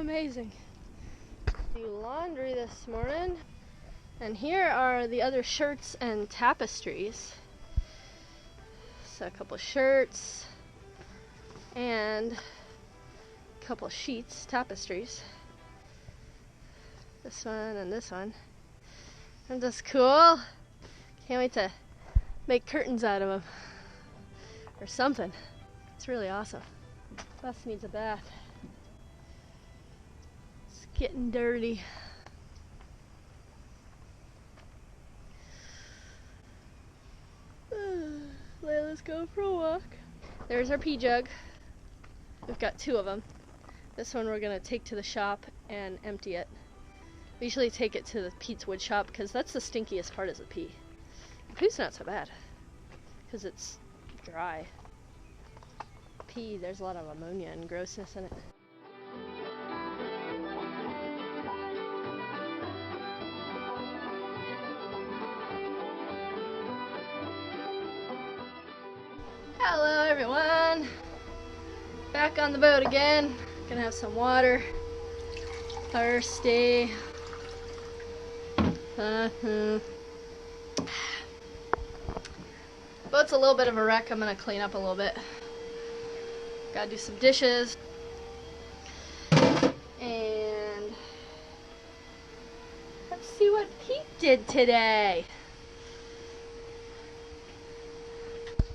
amazing. Do laundry this morning, and here are the other shirts and tapestries. So a couple shirts and a couple sheets, tapestries. This one and this one. Aren't those cool? Can't wait to make curtains out of them or something. It's really awesome. Bus needs a bath. It's getting dirty. Let's go for a walk. There's our pee jug. We've got 2 of them. This one we're gonna take to the shop and empty it. We usually take it to the Pete's wood shop because that's the stinkiest part, is the pee. The poo's not so bad because it's dry. Pee, there's a lot of ammonia and grossness in it. Hello everyone! Back on the boat again. Gonna have some water. Thirsty. Boat's a little bit of a wreck. I'm gonna clean up a little bit. Gotta do some dishes. And let's see what Pete did today.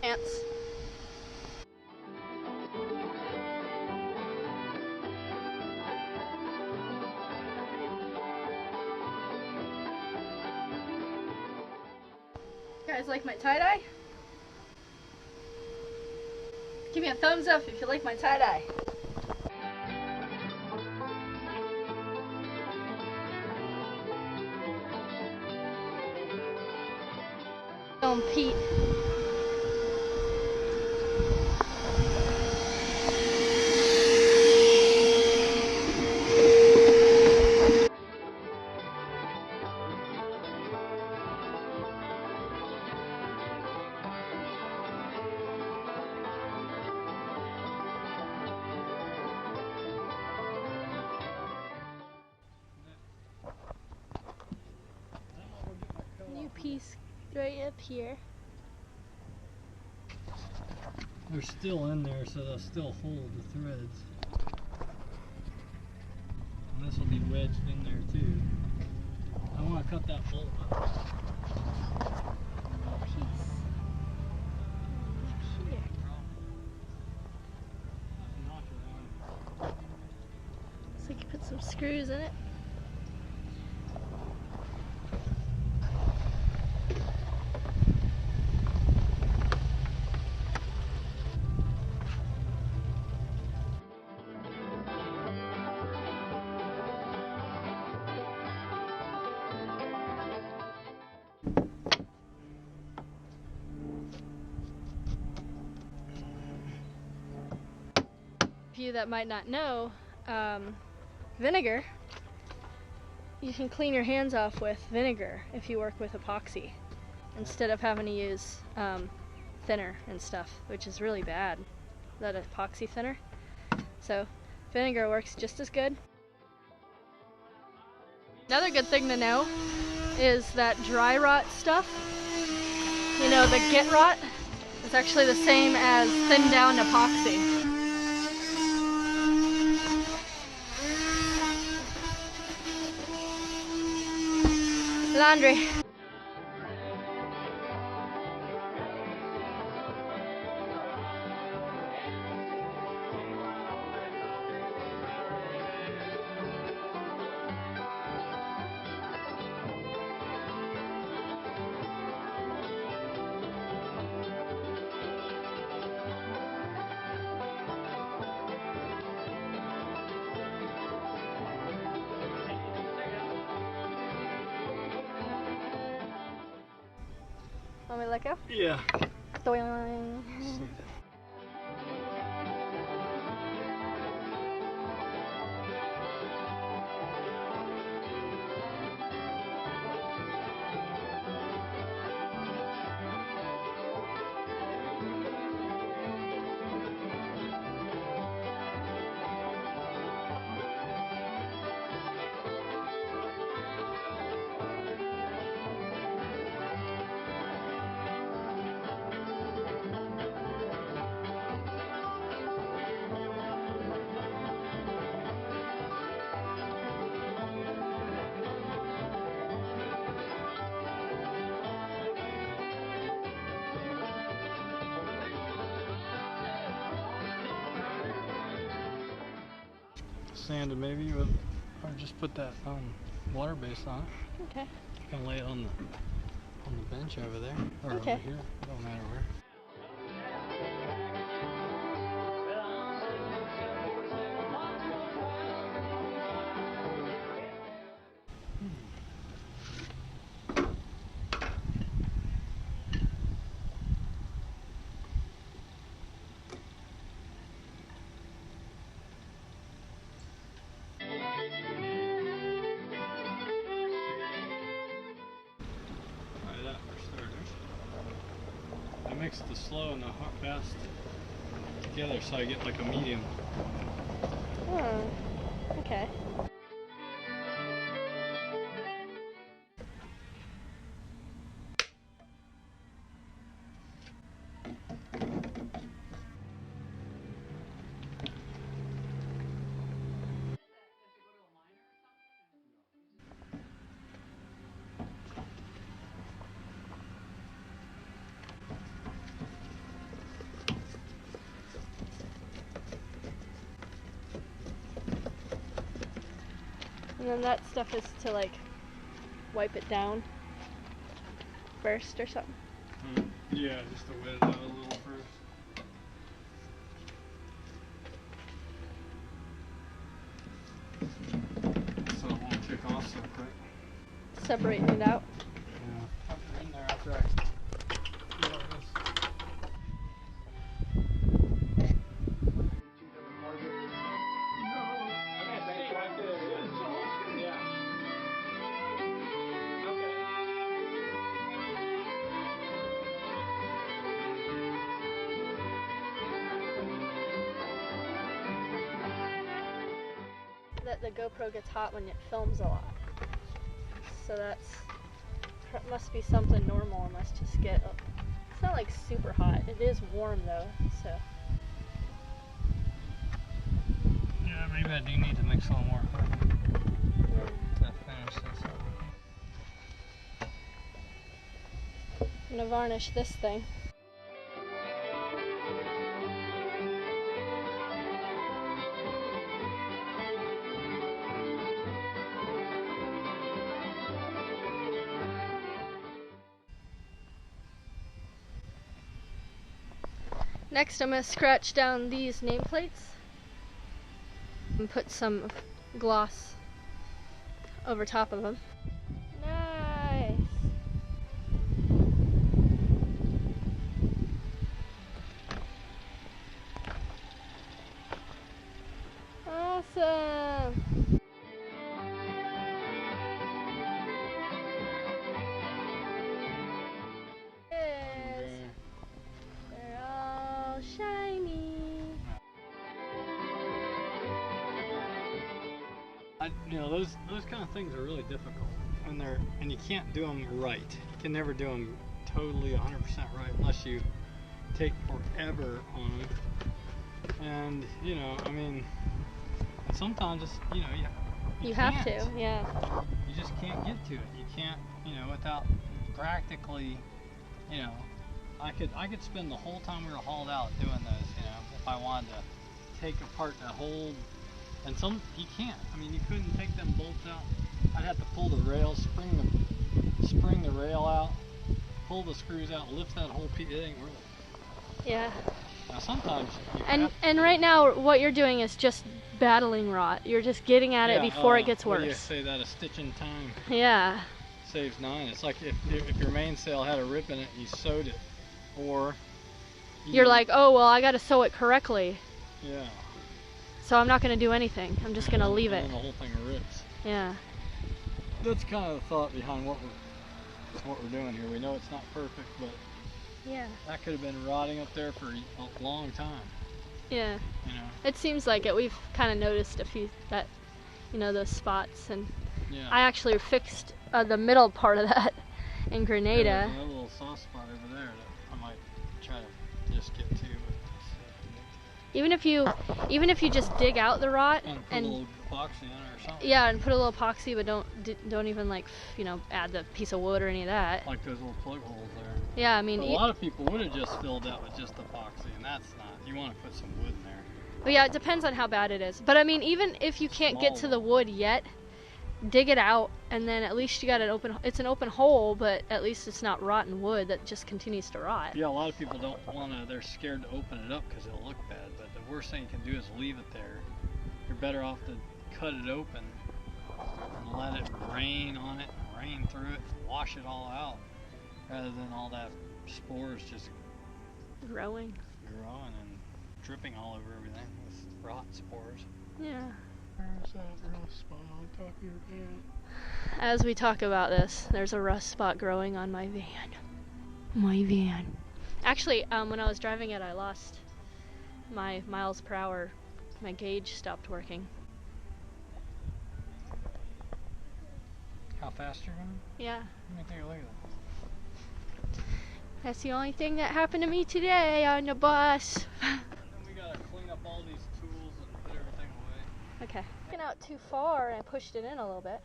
Ants. You guys like my tie-dye? Give me a thumbs up if you like my tie-dye. Pete. New piece right up here. They're still in there, so they'll still hold the threads. And this will be wedged in there too. I want to cut that bolt up. Piece. Here. Looks like you put some screws in it. You that might not know, vinegar, you can clean your hands off with vinegar if you work with epoxy instead of having to use thinner and stuff, which is really bad, that epoxy thinner. So vinegar works just as good. Another good thing to know is that dry rot stuff, you know, the get rot, is actually the same as thin down epoxy. Laundry. Want me to let go? Yeah. Doing. sanded maybe with, or just put that water base on it. Okay. You can lay it on the bench over there, or Okay. over here. It don't matter where. I mix the slow and the hot fast together so I get like a medium. Oh, okay. And then that stuff is to like wipe it down first or something. Yeah, just to wet it out a little first. So it won't kick off so quick. Separating it out. Yeah. After in there after I do all this. That the GoPro gets hot when it films a lot. So that's must be something normal and must just get it's not like super hot. It is warm though, so Yeah, maybe I do need to mix a little more to finish this up. I'm gonna varnish this thing. Next I'm going to scratch down these nameplates and put some gloss over top of them. Nice! Awesome! Shiny. You know, those kind of things are really difficult, and you can't do them right. You can never do them totally 100% right unless you take forever on them. And you know, I mean, sometimes it's, you know, you have to, yeah. You just can't get to it. You can't, you know, without practically, you know. I could spend the whole time we were hauled out doing those, you know, if I wanted to take apart the whole, and some, you can't. I mean, you couldn't take them bolts out. I'd have to pull the rail, spring the rail out, pull the screws out, lift that whole piece. It ain't worth it. Yeah. Now sometimes you and right now what you're doing is just battling rot. You're just getting at it before it gets worse. What do you say, that a stitch in time? Yeah. Saves 9. It's like if your mainsail had a rip in it and you sewed it. Or you're like, oh well, I gotta sew it correctly. Yeah. So I'm not gonna do anything. I'm just gonna leave it. And the whole thing rips. Yeah. That's kind of the thought behind what we're doing here. We know it's not perfect, but yeah, that could have been rotting up there for a long time. Yeah. You know. It seems like it. We've kind of noticed a few those spots, and yeah. I actually fixed the middle part of that in Grenada. There's a little soft spot over there that I might try to just get to. Even if you just dig out the rot and put a little epoxy in it or something. Yeah, and put a little epoxy, but don't even like add the piece of wood or any of that. Like those little plug holes there. Yeah, I mean, but a lot of people would have just filled that with just epoxy, and that's not. You want to put some wood in there. But yeah, it depends on how bad it is. But I mean, even if you can't get to the wood yet, dig it out, and then at least you got it's an open hole, but at least it's not rotten wood that just continues to rot. Yeah, a lot of people don't wanna, they're scared to open it up because it'll look bad, but the worst thing you can do is leave it there. You're better off to cut it open and let it rain on it, rain through it, wash it all out, rather than all that spores just Growing and dripping all over everything with rot spores. Yeah. There's that rust spot on top of your van. As we talk about this, there's a rust spot growing on my van. My van. Actually, when I was driving it, I lost my miles per hour. My gauge stopped working. How fast you're going? Yeah. Let me take a look at that. That's the only thing that happened to me today on the bus. And then we gotta clean up all these tools and put everything away. Okay. Taken out too far and I pushed it in a little bit.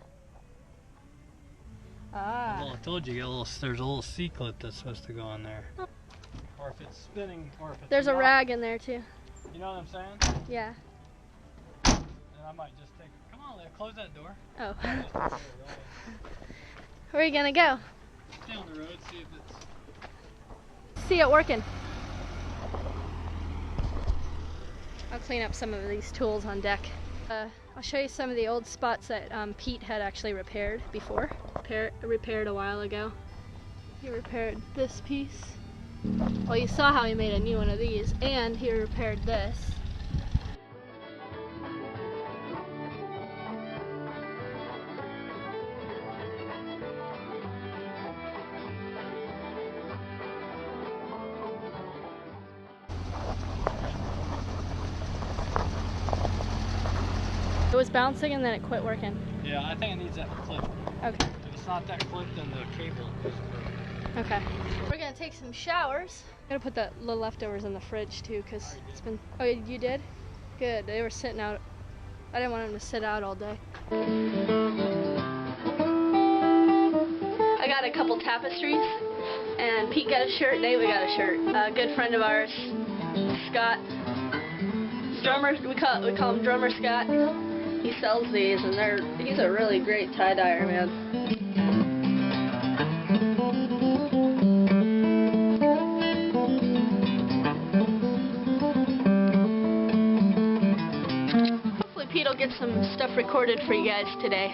Ah. Well, I told you, there's a little C-clip that's supposed to go in there. Or if it's spinning, or if it's There's a not, rag in there too. You know what I'm saying? Yeah. And I might just take, come on, close that door. Oh. Just go away. Where are you gonna go? Down the road, see if it's... See it working. I'll clean up some of these tools on deck. I'll show you some of the old spots that Pete had actually repaired before. Repaired a while ago. He repaired this piece. Well, you saw how he made a new one of these, and he repaired this. It was bouncing and then it quit working. Yeah, I think it needs that clip. Okay. If it's not that clip, then the cable is broken. Okay. We're gonna take some showers. I'm gonna put the leftovers in the fridge too, because it's been... Oh, you did? Good. They were sitting out. I didn't want them to sit out all day. I got a couple tapestries, and Pete got a shirt, David got a shirt. A good friend of ours, Scott. Drummer, we call him Drummer Scott. He sells these, and he's a really great tie-dyer, man. Hopefully Pete will get some stuff recorded for you guys today.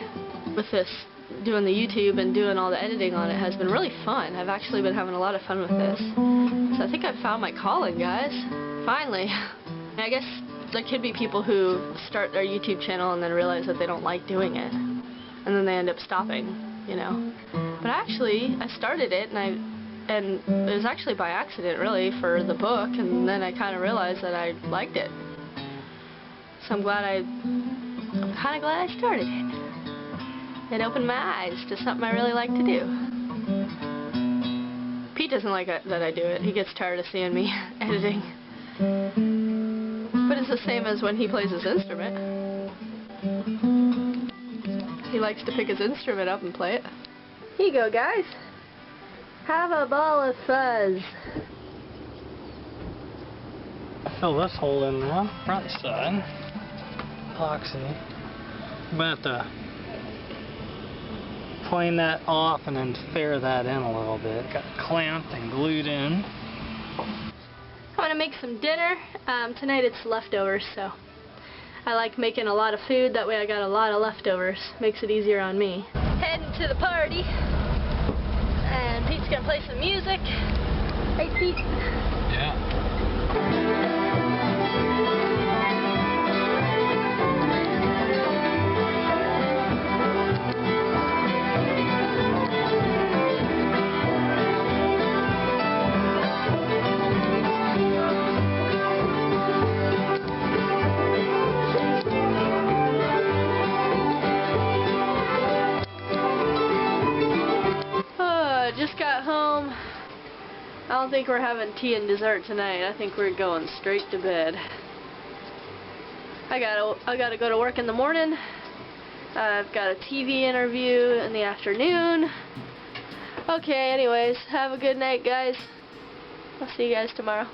With this, doing the YouTube and doing all the editing on it has been really fun. I've actually been having a lot of fun with this. So I think I've found my calling, guys. Finally. I guess there could be people who start their YouTube channel and then realize that they don't like doing it, and then they end up stopping, you know. But actually, I started it, and it was actually by accident, really, for the book, and then I kind of realized that I liked it. So I'm kind of glad I started it. It opened my eyes to something I really like to do. Pete doesn't like that I do it. He gets tired of seeing me editing. But it's the same as when he plays his instrument. He likes to pick his instrument up and play it. Here you go, guys. Have a ball of fuzz. Fill this hole in now, front side. Epoxy. I'm gonna have to plane that off and then fair that in a little bit. Got it clamped and glued in. I'm gonna make some dinner. Tonight it's leftovers, so I like making a lot of food. That way I got a lot of leftovers. Makes it easier on me. Heading to the party, and Pete's gonna play some music. Hey, Pete. Yeah. Just got home. I don't think we're having tea and dessert tonight. I think we're going straight to bed. I gotta go to work in the morning. I've got a TV interview in the afternoon. Okay, anyways, have a good night, guys. I'll see you guys tomorrow.